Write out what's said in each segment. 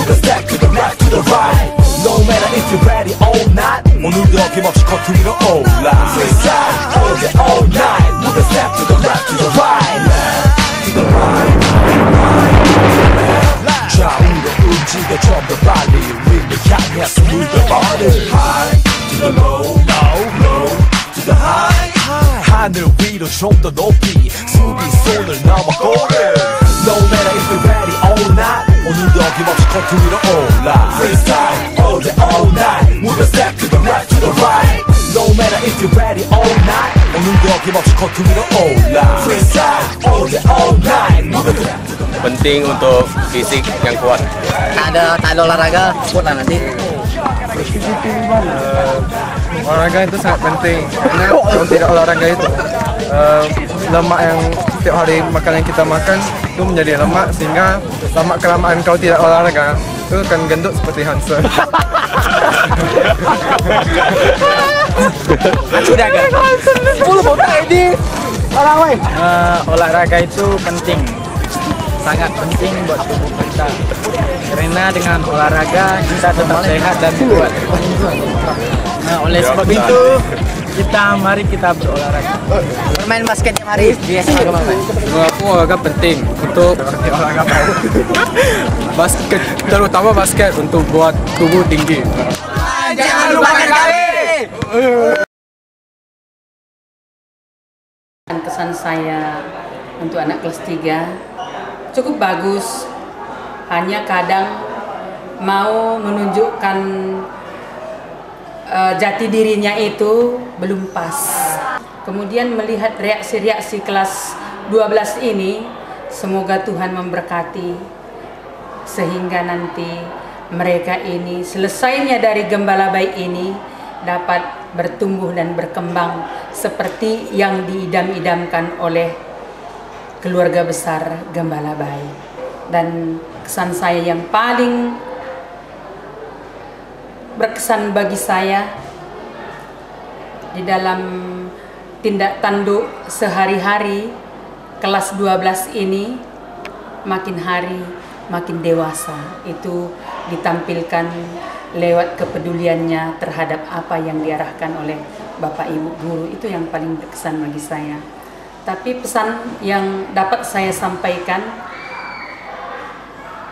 with a step to the left, to the right. No matter if you're ready or not, 오늘도 어김없이 커트리로 올라. Freestyle all day all night with a step to the left, to the right, to the right, 좌우로 움직여 좀 더 빨리 림을 향해 숨을 더 빠르. High to the low, low, low to the high. 하늘 위로 좀 더 높이 수비손을 넘어 골을. No matter if you're ready or not, 오늘도 어김없이 코트 위로 올라. Freestyle all day all night with a step to the left, to the right. No matter if you're ready or not, 오늘도 어김없이 코트 위로 올라. Freestyle all day all night with a step to the left. Penting untuk fisik yang kuat. Tak ada olahraga, kuat lah nanti. Olahraga itu sangat penting karena kalau tidak olahraga itu lemak yang setiap hari makanan yang kita makan itu menjadi lemak, sehingga lama kelamaan kalau tidak olahraga itu akan gendut seperti Hansen. Sudah kan? 10 botak ini. Olahraga itu penting, sangat penting buat tubuh kita. Karena dengan olahraga kita tetap sehat dan kuat. Nah, oleh sebab itu mari kita berolahraga. Bermain basket tiap hari. Biasa Aku olahraga penting untuk olahraga basket, terutama basket untuk buat tubuh tinggi. Jangan lupakan kami. Kesan saya untuk anak kelas 3 cukup bagus, hanya kadang mau menunjukkan jati dirinya itu belum pas. Kemudian melihat reaksi-reaksi kelas 12 ini, semoga Tuhan memberkati sehingga nanti mereka ini selesainya dari Gembala Baik ini dapat bertumbuh dan berkembang seperti yang diidam-idamkan oleh keluarga besar Gembala Baik. Dan kesan saya yang paling berkesan bagi saya di dalam tindak tanduk sehari-hari kelas 12 ini, makin hari makin dewasa. Itu ditampilkan lewat kepeduliannya terhadap apa yang diarahkan oleh Bapak Ibu guru. Itu yang paling berkesan bagi saya. Tapi pesan yang dapat saya sampaikan,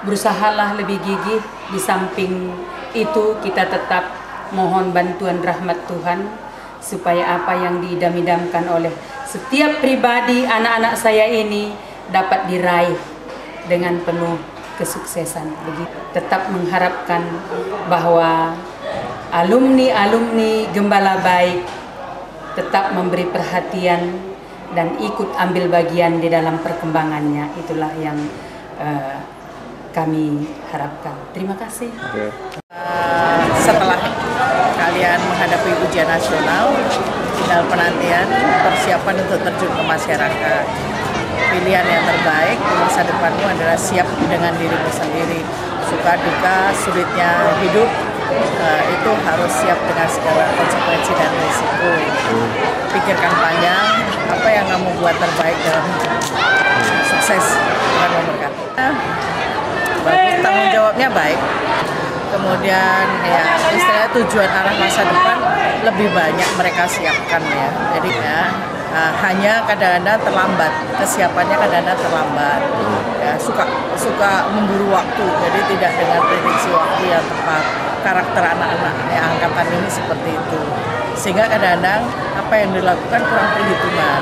berusahalah lebih gigih. Di samping itu kita tetap mohon bantuan rahmat Tuhan supaya apa yang diidam-idamkan oleh setiap pribadi anak-anak saya ini dapat diraih dengan penuh kesuksesan. Begitu. Tetap mengharapkan bahwa alumni-alumni Gembala Baik tetap memberi perhatian dan ikut ambil bagian di dalam perkembangannya. Itulah yang kami harapkan. Terima kasih. Setelah kalian menghadapi ujian nasional, tinggal penantian, persiapan untuk terjun ke masyarakat. Pilihan yang terbaik di masa depanmu adalah siap dengan dirimu sendiri. Suka duka, sulitnya hidup, itu harus siap dengan segala konsekuensi dan risiko. Pikirkan panjang, apa yang kamu buat terbaik dalam hidup. Sukses, Tuhan memberkati. Bagus, tanggung jawabnya baik. Kemudian ya istilahnya tujuan arah masa depan lebih banyak mereka siapkan ya. Jadi ya hanya kadang-kadang terlambat, kesiapannya kadang-kadang terlambat. Ya, suka memburu waktu, jadi tidak dengan prediksi waktu yang tepat. Karakter anak-anak ya, angkatan ini seperti itu. Sehingga kadang-kadang apa yang dilakukan kurang perhitungan.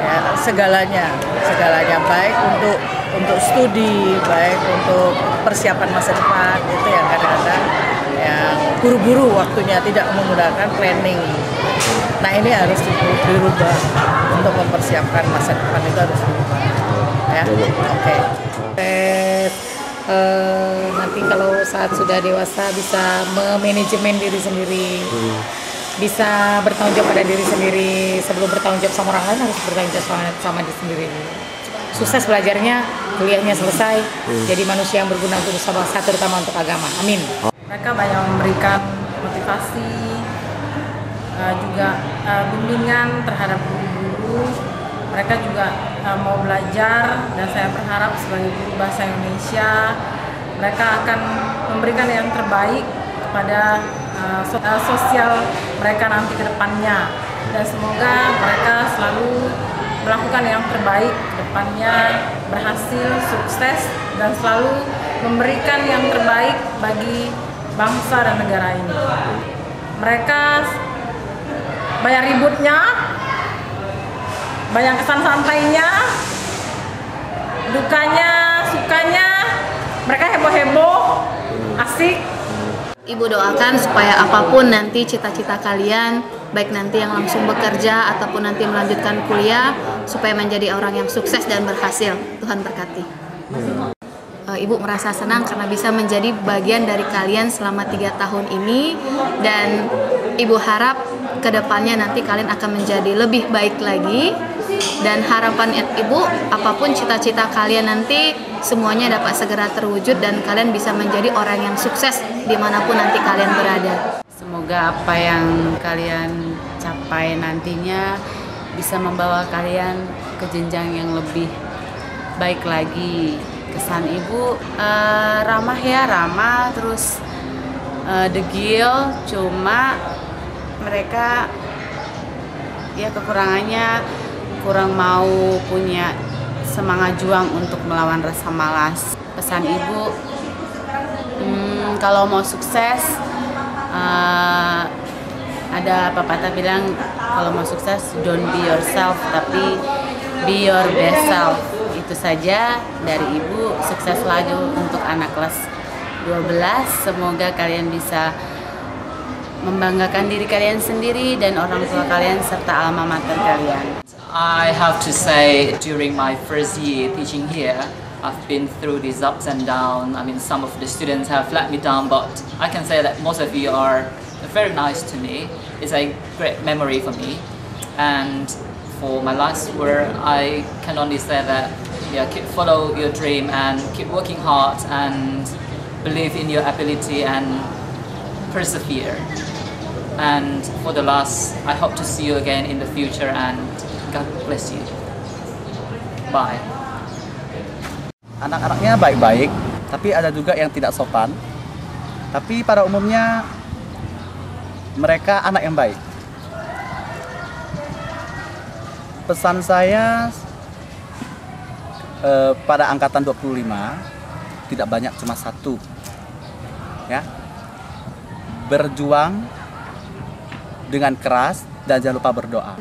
Ya, segalanya baik untuk studi, baik untuk persiapan masa depan, itu yang kadang-kadang yang buru-buru waktunya, tidak menggunakan planning. Nah, ini harus dirubah untuk mempersiapkan masa depan, itu harus dirubah. Ya, oke. Nanti kalau saat sudah dewasa bisa memanajemen diri sendiri. Bisa bertanggung jawab pada diri sendiri. Sebelum bertanggung jawab sama orang lain harus bertanggung jawab sama diri sendiri. Sukses belajarnya, kuliahnya selesai, jadi manusia yang berguna untuk bangsa, terutama untuk agama. Amin. Mereka banyak memberikan motivasi, juga bimbingan terhadap guru-guru. Mereka juga mau belajar, dan saya berharap sebagai guru bahasa Indonesia mereka akan memberikan yang terbaik kepada sosial mereka nanti ke depannya, dan semoga mereka selalu melakukan yang terbaik ke depannya, berhasil, sukses, dan selalu memberikan yang terbaik bagi bangsa dan negara ini. Mereka banyak ributnya, banyak kesan santainya, dukanya, sukanya, mereka heboh-heboh, asik. Ibu doakan supaya apapun nanti cita-cita kalian, baik nanti yang langsung bekerja ataupun nanti melanjutkan kuliah, supaya menjadi orang yang sukses dan berhasil. Tuhan berkati. Ibu merasa senang karena bisa menjadi bagian dari kalian selama 3 tahun ini, dan Ibu harap kedepannya nanti kalian akan menjadi lebih baik lagi, dan harapan Ibu apapun cita-cita kalian nanti semuanya dapat segera terwujud dan kalian bisa menjadi orang yang sukses dimanapun nanti kalian berada. Semoga apa yang kalian capai nantinya bisa membawa kalian ke jenjang yang lebih baik lagi. Kesan Ibu ramah ya, ramah, terus degil, cuma mereka ya kekurangannya kurang mau punya semangat juang untuk melawan rasa malas. Pesan Ibu, kalau mau sukses, ada pepatah bilang kalau mau sukses don't be yourself tapi be your best self. Itu saja dari Ibu. Sukses lagi untuk anak kelas 12. Semoga kalian bisa membanggakan diri kalian sendiri dan orang tua kalian serta alma mater kalian. I have to say, during my first year teaching here, I've been through these ups and downs. I mean, some of the students have let me down, but I can say that most of you are very nice to me. It's a great memory for me. And for my last word, I can only say that, yeah, keep follow your dream and keep working hard and believe in your ability and persevere. And for the last, I hope to see you again in the future and God bless you. Bye. Anak-anaknya baik-baik, tapi ada juga yang tidak sopan. Tapi pada umumnya mereka anak yang baik. Pesan saya pada angkatan 25 tidak banyak, cuma satu, ya, berjuang dengan keras dan jangan lupa berdoa.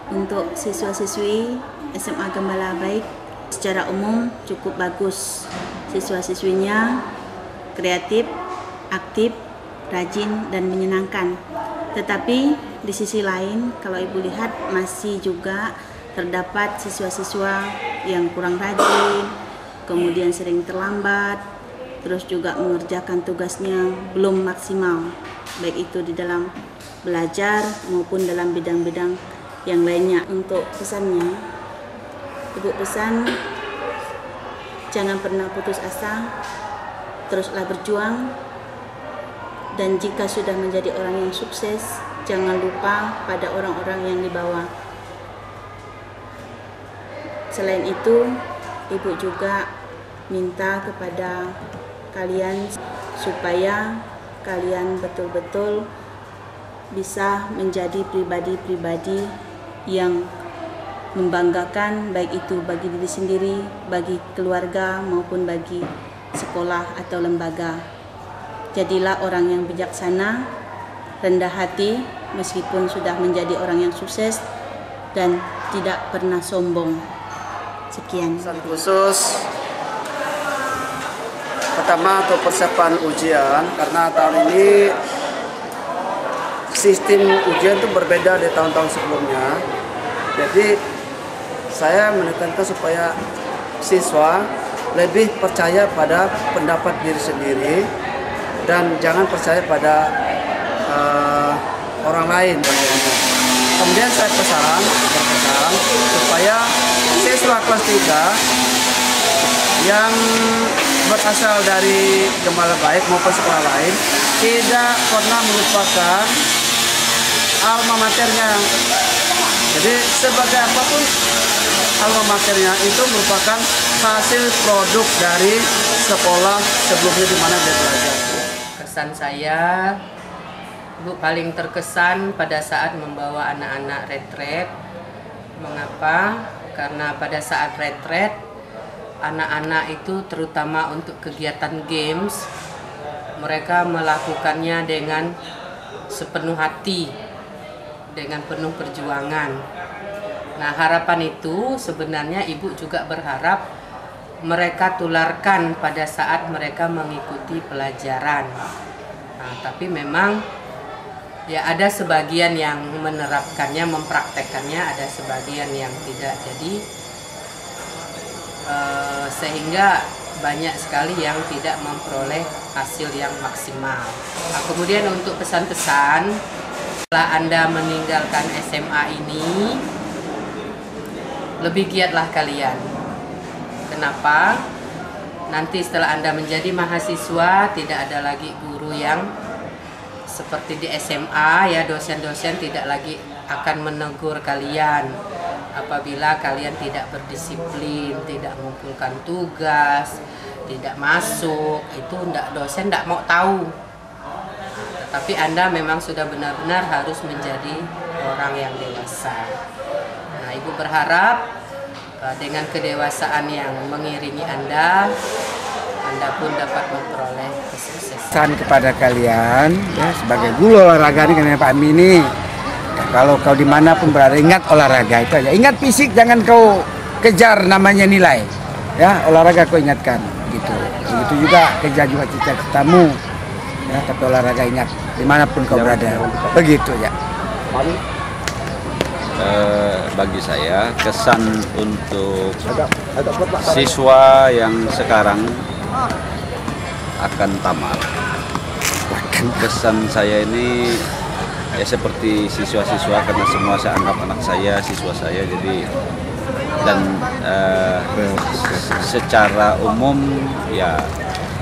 Untuk siswa-siswi SMA Gembala Baik secara umum cukup bagus. Siswa-siswinya kreatif, aktif, rajin, dan menyenangkan. Tetapi di sisi lain, kalau Ibu lihat masih juga terdapat siswa-siswa yang kurang rajin, kemudian sering terlambat, terus juga mengerjakan tugasnya belum maksimal, baik itu di dalam belajar maupun dalam bidang-bidang yang lainnya. Untuk pesannya, Ibu pesan jangan pernah putus asa, teruslah berjuang, dan jika sudah menjadi orang yang sukses, jangan lupa pada orang-orang yang di bawah. Selain itu, Ibu juga minta kepada kalian supaya kalian betul-betul bisa menjadi pribadi-pribadi yang membanggakan, baik itu bagi diri sendiri, bagi keluarga, maupun bagi sekolah atau lembaga. Jadilah orang yang bijaksana, rendah hati, meskipun sudah menjadi orang yang sukses, dan tidak pernah sombong. Sekian. Pesan khusus pertama untuk persiapan ujian, karena tahun ini sistem ujian itu berbeda dari tahun-tahun sebelumnya. Jadi saya menekankan supaya siswa lebih percaya pada pendapat diri sendiri dan jangan percaya pada orang lain. Kemudian saya berpesan supaya siswa kelas 3 yang berasal dari Gembala Baik maupun sekolah lain tidak pernah melupakan alma maternya. Jadi sebagai apapun alma maternya itu merupakan hasil produk dari sekolah sebelumnya di mana dia belajar? Kesan saya, Ibu paling terkesan pada saat membawa anak-anak retret. Mengapa? Karena pada saat retret, anak-anak itu terutama untuk kegiatan games, mereka melakukannya dengan sepenuh hati, dengan penuh perjuangan. Nah, harapan itu sebenarnya Ibu juga berharap mereka tularkan pada saat mereka mengikuti pelajaran. Nah, tapi memang ya ada sebagian yang menerapkannya, mempraktekannya, ada sebagian yang tidak. Jadi sehingga banyak sekali yang tidak memperoleh hasil yang maksimal. Nah, kemudian untuk pesan-pesan, setelah Anda meninggalkan SMA ini, lebih giatlah kalian. Kenapa? Nanti setelah Anda menjadi mahasiswa, tidak ada lagi guru yang seperti di SMA, ya, dosen-dosen tidak lagi akan menegur kalian apabila kalian tidak berdisiplin, tidak mengumpulkan tugas, tidak masuk, itu dosen tidak mau tahu. Tetapi Anda memang sudah benar-benar harus menjadi orang yang dewasa. Nah, Ibu berharap dengan kedewasaan yang mengiringi Anda pun dapat memperoleh kesuksesan. Pesan kepada kalian, ya, sebagai guru olahraga ini kan Pak Ami ini, kalau kau dimanapun berada, ingat olahraga itu aja. Ingat fisik, jangan kau kejar namanya nilai. Ya, olahraga kau ingatkan, gitu. Begitu juga kejar juga cita-citamu. Ya, tapi olahraga ingat dimanapun kau berada. Begitu ya. Bagi saya kesan untuk siswa yang sekarang akan tamat, kesan saya ini ya seperti siswa-siswa, karena semua saya anggap anak saya, siswa saya, jadi dan secara umum ya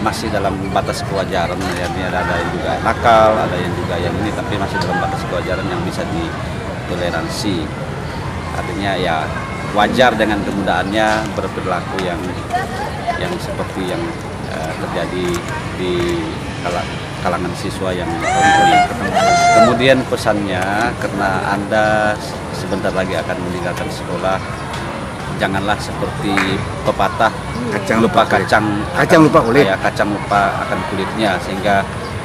masih dalam batas kewajaran. Ya, ada yang juga nakal, ada yang juga yang ini, tapi masih dalam batas kewajaran yang bisa ditoleransi. Artinya ya wajar dengan kemudahannya berperilaku yang seperti yang terjadi di kalangan siswa yang ini. Kemudian pesannya, karena Anda sebentar lagi akan meninggalkan sekolah, janganlah seperti pepatah kacang lupa kulit, ya, kacang lupa akan kulitnya, sehingga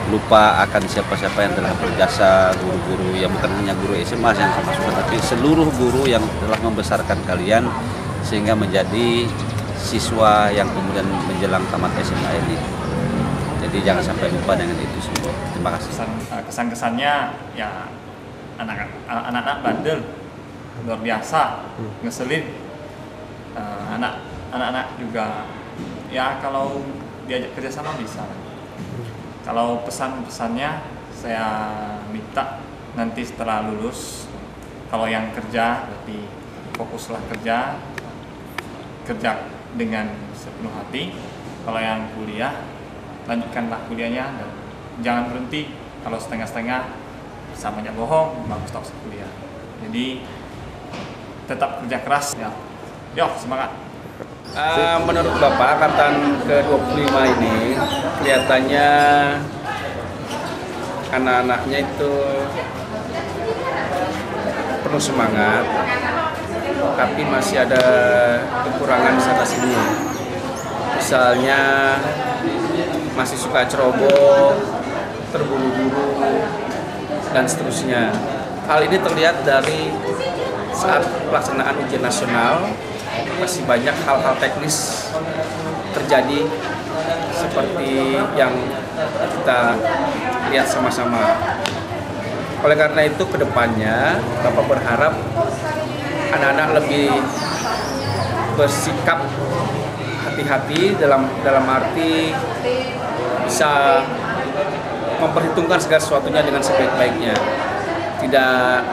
lupa akan siapa-siapa yang telah berjasa, guru-guru yang bukan hanya guru SMA yang masuk, tapi seluruh guru yang telah membesarkan kalian sehingga menjadi siswa yang kemudian menjelang tamat SMA ini. Jadi jangan sampai lupa dengan itu semua. Terima kasih. Kesan-kesannya ya anak-anak bandel, luar biasa, ngeselin. Anak-anak juga ya kalau diajak kerjasama bisa. Kalau pesan-pesannya saya minta nanti setelah lulus, kalau yang kerja berarti fokuslah kerja dengan sepenuh hati. Kalau yang kuliah, lanjutkanlah kuliahnya dan jangan berhenti. Kalau setengah-setengah sama aja bohong, bagus tak usah kuliah. Jadi tetap kerja keras ya. Yo, semangat. Menurut Bapak, angkatan ke-25 ini kelihatannya anak-anaknya itu penuh semangat, tapi masih ada kekurangan sana sini. Misalnya masih suka ceroboh, terburu-buru, dan seterusnya. Hal ini terlihat dari saat pelaksanaan ujian nasional, masih banyak hal-hal teknis terjadi seperti yang kita lihat sama-sama. Oleh karena itu, kedepannya Bapak berharap anak-anak lebih bersikap hati-hati dalam arti bisa memperhitungkan segala sesuatunya dengan sebaik-baiknya, tidak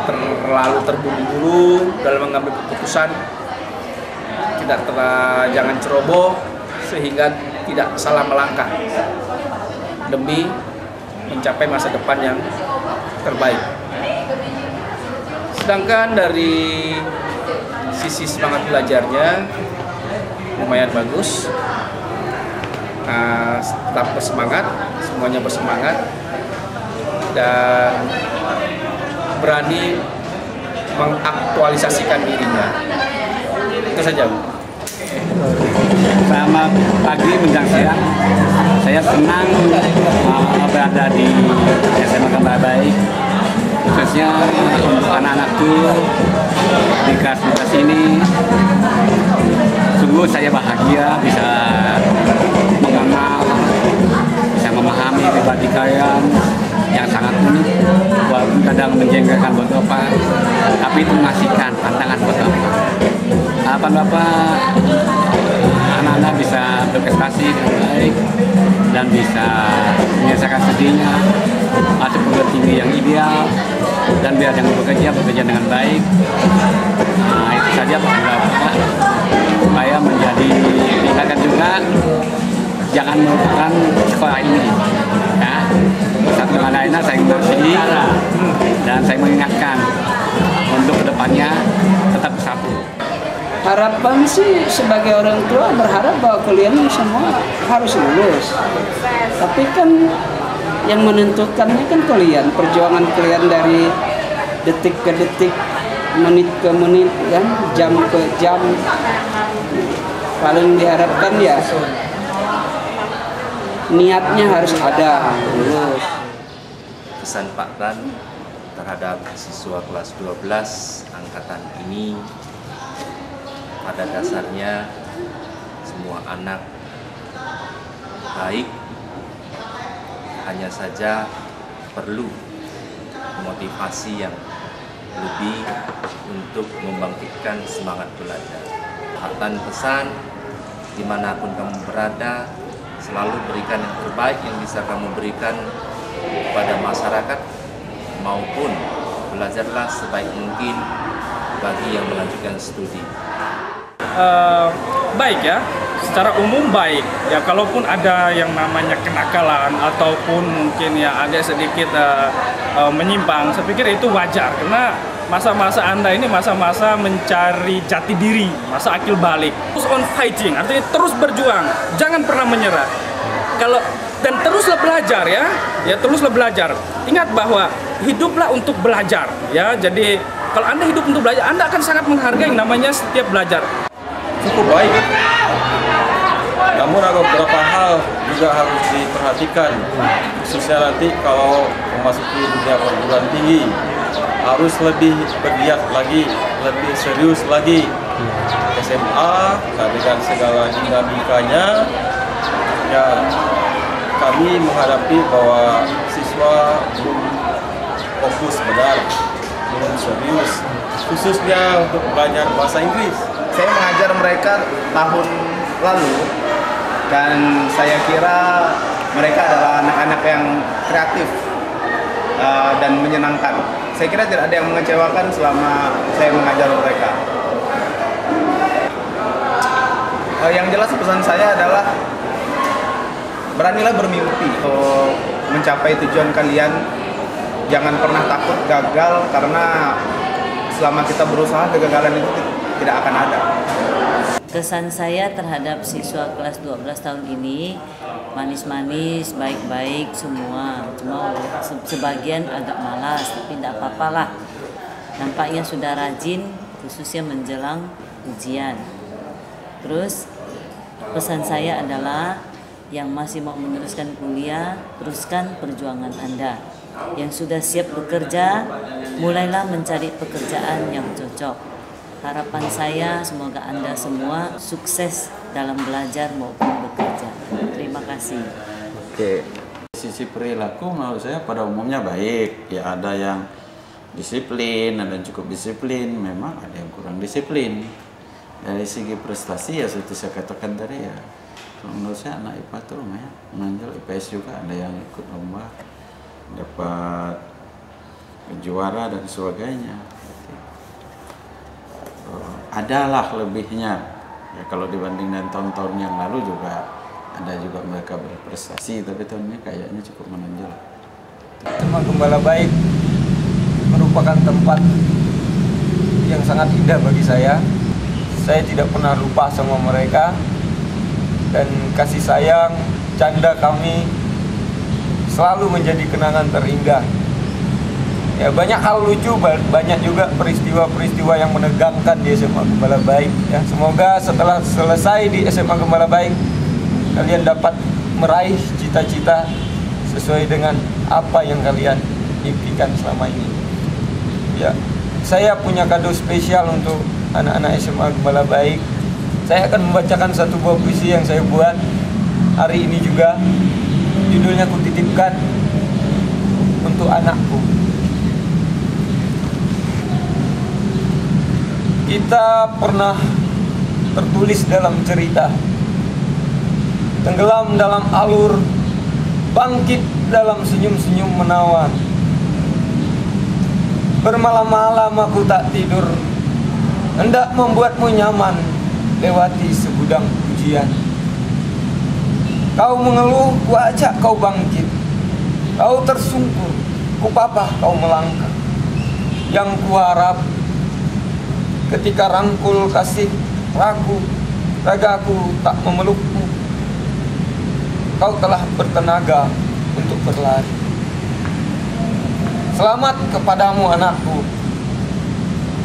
terlalu terburu-buru dalam mengambil keputusan, jangan ceroboh sehingga tidak salah melangkah demi mencapai masa depan yang terbaik. Sedangkan dari sisi semangat belajarnya, lumayan bagus. Tetap bersemangat, semuanya bersemangat dan berani mengaktualisasikan dirinya. Itu saja. Selamat pagi menjelang siang. Saya senang berada di SMA Gembala Baik, khususnya untuk anak-anakku di kelas ini. Sungguh saya bahagia bisa mengenal, bisa memahami pribadi kalian yang sangat unik, walaupun kadang menjengkelkan buat Bapak, tapi itu mengasihkan pandangan buat Bapak. Harapan Bapak anak-anak bisa berprestasi dengan baik dan bisa menyelesaikan studinya, masuk perguruan tinggi yang ideal, dan biar yang bekerja dengan baik. Itu saja pesan Bapak, supaya menjadi ingatkan juga jangan melupakan sekolah ini. Ya, satu dengan lainnya saya mengerti dan saya mengingatkan untuk kedepannya tetap bersatu. Harapan sih sebagai orang tua berharap bahwa kalian semua harus lulus. Tapi kan yang menentukannya kan kalian, perjuangan kalian dari detik ke detik, menit ke menit, kan, jam ke jam. Paling diharapkan ya niatnya harus ada, lulus. Pesan Pak Ran terhadap siswa kelas 12 angkatan ini, pada dasarnya semua anak baik, hanya saja perlu motivasi yang lebih untuk membangkitkan semangat belajar. Hatan pesan, dimanapun kamu berada, selalu berikan yang terbaik yang bisa kamu berikan kepada masyarakat, maupun belajarlah sebaik mungkin bagi yang melanjutkan studi. Baik ya, secara umum baik ya, kalaupun ada yang namanya kenakalan ataupun mungkin ya agak sedikit menyimpang, saya pikir itu wajar karena masa-masa Anda ini masa-masa mencari jati diri, masa akil balik. Terus on fighting, artinya terus berjuang, jangan pernah menyerah. Dan teruslah belajar ya, teruslah belajar. Ingat bahwa hiduplah untuk belajar ya. Jadi kalau Anda hidup untuk belajar, Anda akan sangat menghargai yang namanya setiap belajar. Cukup baik, namun ada beberapa hal juga harus diperhatikan, khususnya nanti kalau memasuki dunia perguruan tinggi harus lebih bergiat lagi, lebih serius lagi. SMA dengan segala dinamikanya, ya kami menghadapi bahwa siswa belum fokus benar, belum serius, khususnya untuk belajar bahasa Inggris. Saya mengajar mereka tahun lalu dan saya kira mereka adalah anak-anak yang kreatif dan menyenangkan. Saya kira tidak ada yang mengecewakan selama saya mengajar mereka. Yang jelas pesan saya adalah beranilah bermimpi untuk mencapai tujuan kalian. Jangan pernah takut gagal, karena selama kita berusaha kegagalan itu tidak akan ada. Kesan saya terhadap siswa kelas 12 tahun ini manis-manis, baik-baik semua. Cuma sebagian agak malas, tapi tidak apa-apa lah. Nampaknya sudah rajin, khususnya menjelang ujian. Terus pesan saya adalah yang masih mau meneruskan kuliah, teruskan perjuangan Anda. Yang sudah siap bekerja, mulailah mencari pekerjaan yang cocok. Harapan saya semoga Anda semua sukses dalam belajar maupun bekerja. Terima kasih. Oke. Sisi perilaku menurut saya pada umumnya baik. Ya ada yang disiplin, ada yang cukup disiplin, memang ada yang kurang disiplin. Dari segi prestasi ya seperti saya katakan tadi ya, menurut saya anak IPA tuh lumayan menonjol. IPS juga ada yang ikut lomba, dapat juara dan sebagainya. Adalah lebihnya ya, kalau dibanding dengan tahun-tahun yang lalu juga ada juga mereka berprestasi, tapi tahun ini kayaknya cukup menonjol. SMA Gembala Baik merupakan tempat yang sangat indah bagi saya. Saya tidak pernah lupa sama mereka. dan kasih sayang, canda kami selalu menjadi kenangan terindah. Ya, banyak hal lucu, banyak juga peristiwa-peristiwa yang menegangkan di SMA Gembala Baik. Ya, semoga setelah selesai di SMA Gembala Baik, kalian dapat meraih cita-cita sesuai dengan apa yang kalian impikan selama ini. Ya, saya punya kado spesial untuk anak-anak SMA Gembala Baik. Saya akan membacakan satu buah puisi yang saya buat hari ini juga. Judulnya Kutitipkan untuk Anakku. Kita pernah tertulis dalam cerita, tenggelam dalam alur, bangkit dalam senyum-senyum menawan. Bermalam-malam aku tak tidur, hendak membuatmu nyaman lewati segudang pujian. Kau mengeluh, ku ajak kau bangkit. Kau tersungkur, ku papah kau melangkah. Yang kuharap ketika rangkul kasih ragu, ragaku tak memelukmu. Kau telah bertenaga untuk berlari. Selamat kepadamu anakku.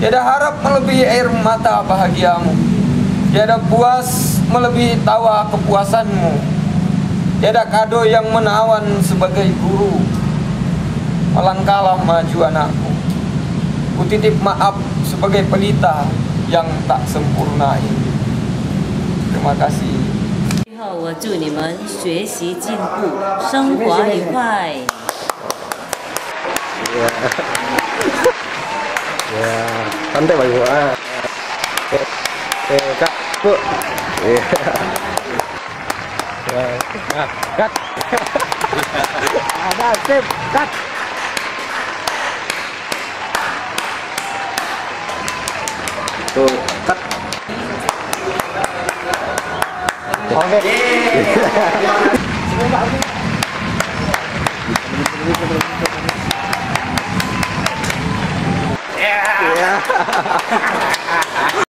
Tiada harap melebihi air mata bahagiamu. Tiada puas melebihi tawa kepuasanmu. Tiada kado yang menawan sebagai guru. Melangkahlah maju anakku. Kutitip maaf sebagai pelita yang tak sempurna ini. Terima kasih. 最后，我祝你们学习进步，生活愉快。Ya, santai Pak Ibu. Kak, Bu. Nah, cut. Ada sip, cut. Tuh, cut. Oke. Yeah.